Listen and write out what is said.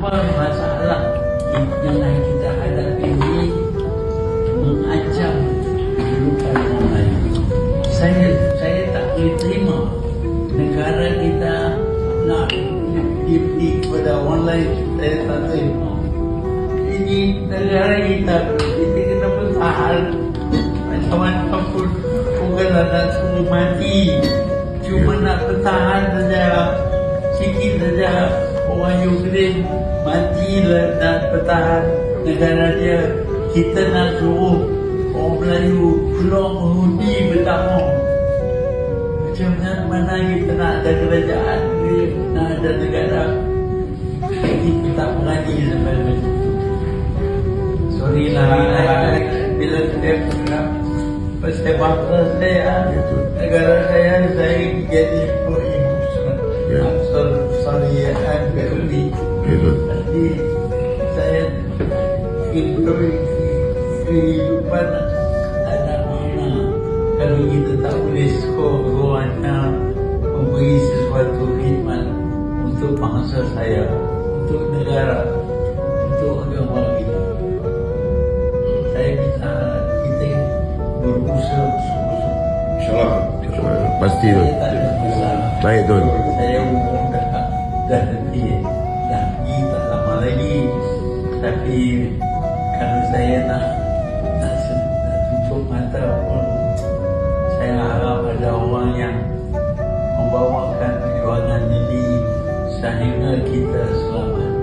kenapa masalah yang kita hadapi ini mengancam kehidupan orang lain. Saya tak boleh terima negara kita nak diberi kepada orang lain. Saya tak terima. Ini negara kita kena bertahan macam-macam pun. Bukanlah nak semua mati, cuma nak bertahan saja. Sikit saja orang Ukraine mati dan bertahan negara dia. Kita nak suruh orang Melayu keluar mengundi bersama. Macam mana kita nak ada kerajaan, nak ada negara, kita tak mengaji sampai macam itu. Sorry lah, bila saya pernah pasal bangsa saya, negara saya jadi emosional. Sorry, I'm very jadi saya kehidupan ada mana kalau kita tak boleh sekurang-kurangnya memberi sesuatu khidmat untuk bangsa saya, untuk negara, untuk agama kita. Saya minta kita berusaha bersungguh-sungguh. InsyaAllah. Pasti tu. Saya tak ada masalah. Baik tu. Saya umur dah lebih, dah pergi tak lama lagi. Tapi kalau saya nak tutup mata pun, saya harap ada orang yang membawakan perjuangan ini sehingga kita selamat.